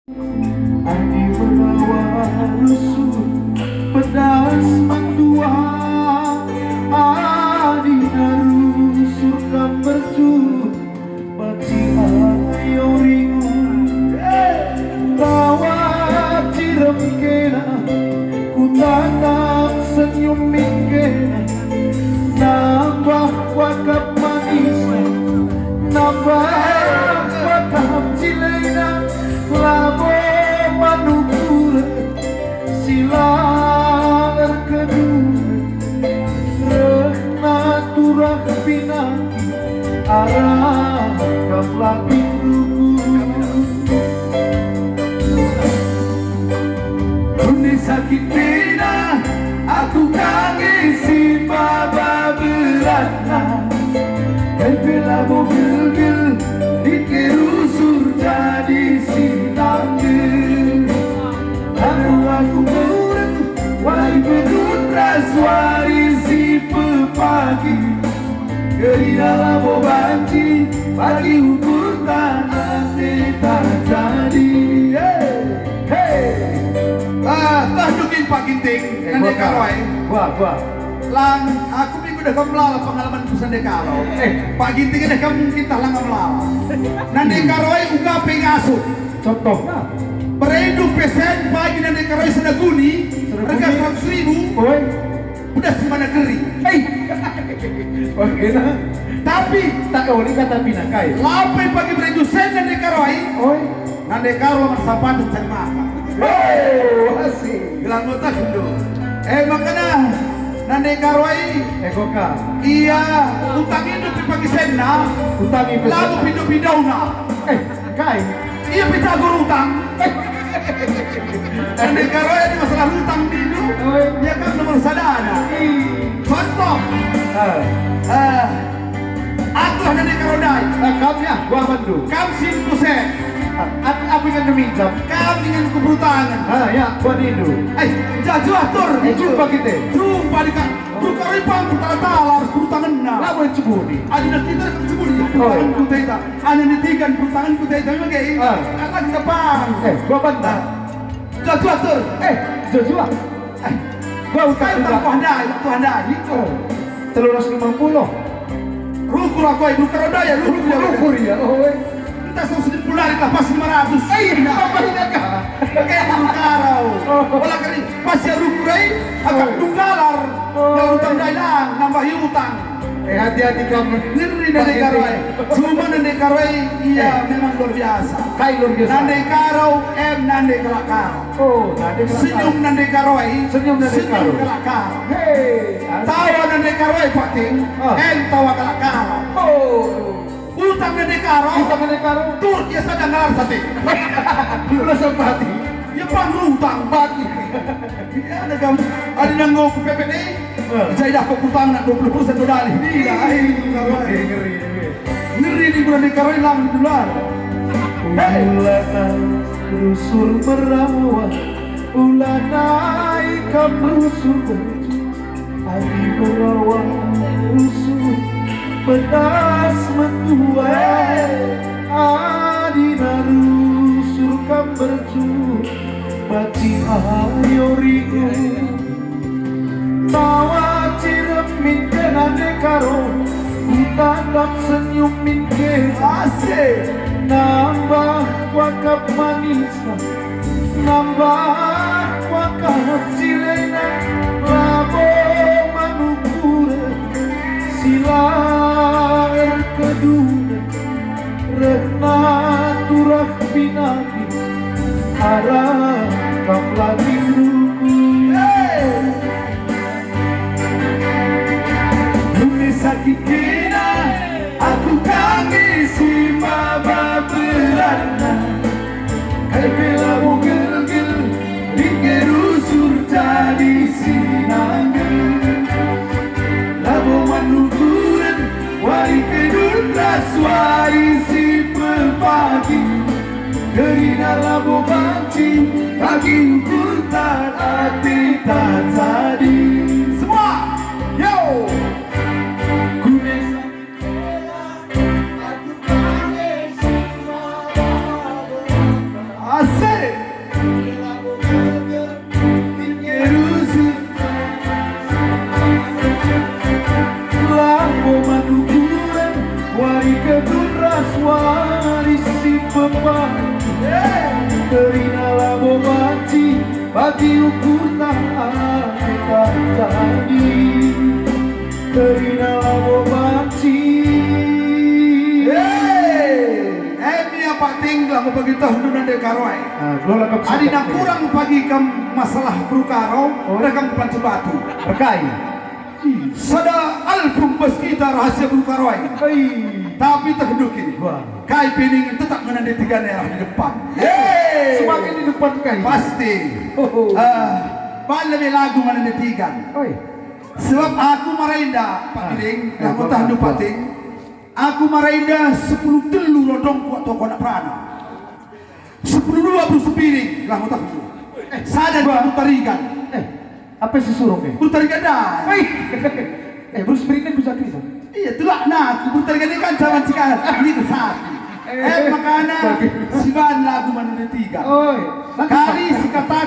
Adi merawat rusuh pedas mandua. Adi narusur kamberju Paci ayo ringu tawa cirem kena ku tanam senyum mikena nambah wakap manis nambah wakap cilena labo manukura silar kedua rehna turah pinaki arah kaplah rinduku Kundi sakit pina aku kangisi baba beratna Kepela mobil-gil dikerusur jadi sinanggil aku mureng wali bedut raswari si pepagi Geri dalam bobanci pagi ukur tanah tak jadi Tahdukin Pak Ginting Nande Karoy Wah lang aku minggu dah melala pengalaman kusan dekalo Pak Ginting dah kamu mungkin tak lang melala Nande Karoy uga pengasut contohnya Peredu pesen pagi Nande Karoy senaguni harga 100.000 oi udah semana kering oke nah tapi tak kau ni kata pinakai lapai pagi peredu sen Nande Karoy oi Nande Karoy masapat dan makan asik gelang otak dulu makanya Nande Karoy Goka iya utang hidup pagi senna utangi lalu pindah-pindahna kai iya pitagur utang Nande Karoy ini masalah utang dulu dia kan nomor sadana contoh aku Nande Karoy kami gua bantu kam simpusen aku ingin meminjam kam ingin kebrutangan ya gua nindu jaju atur jumpa kita jumpa di kan Karoy pang tala-tala harus berutangan na lah boleh cebuni ada kita cebuni berutangan kuteta ada netikan berutangan kuteta lagi apa kita pang gua bantah jaju atur jujur gua utang kau tak pandai itu 350 rukur aku ibu Karodaya rukur ya entah 110 lah pas 500 iya apa ini kah kayak rukur karau olah kali pas ya rukur agak tunggalar yang utang dailang nambah utang hati-hati kamu ngeri Nande Karoy cuma Nande Karoy iya memang luar biasa kai luar biasa Nande Karau Nande Kelakar Nande senyum Nande Karoy senyum Nande Karoy Kelakar hei tawa Nande Karoy Pak Ting tawa Kelakar utang Nande Karoy utang Nande Karoy tur dia sadang ngalar sate ulah sempati ya pang utang bagi ya ada kamu ada nanggo ke PPD saya dah kok utang nak 20% modal ini dah ngeri di Nande Karoy lang di dolar ulana rusur merawat ulana ikam rusur adi merawat rusur pedas mentua adi narusur kamberju Paci ayo ringu tawa cirem minke Nande Karoy utandap senyum minke asik nambah wakap manisna nambah wakap cilena labo manukura silar kedua rehna turah pinaki arah kaplah rinduku Bumi sakit kena aku kangisi baba beratna Kepela mobil-gil dikerusur jadi sinanggil labo manukuran wari kedut raswari si pepagi Gerina labo banci pagi ukur tak hati tak jadi semua yo asik Terinalah bobanci bagi ukur tak kita jadi. Terinalah bobanci. Pak tinggal mau bagi tahun nanti karoi. Kelola kap. Adi nak kurang pagi kam masalah berukaro, rekam pelan batu. Rekai. Sada album bos kita rahasia berkaroi. Tapi terkedukin. Kai peningin tetap menandai 3 daerah di depan. Semakin di depan kai. Pasti. Lebih lagu menandai 3. Sebab aku marahinda Pak Giring, aku tahan du pating. Aku marahinda 10 telu rodong kuat toko nak perana. 10 dua berusupiring, lah tahan du. Sadar bertarikan. Apa sih suruh ke? Bertarikan dah. Bruce Springsteen bisa krisan. Iya, itulah nak bertarikan ini kan zaman sekarang. Ini besar. Makanya si ban lagu menandai 3. Kali si katakan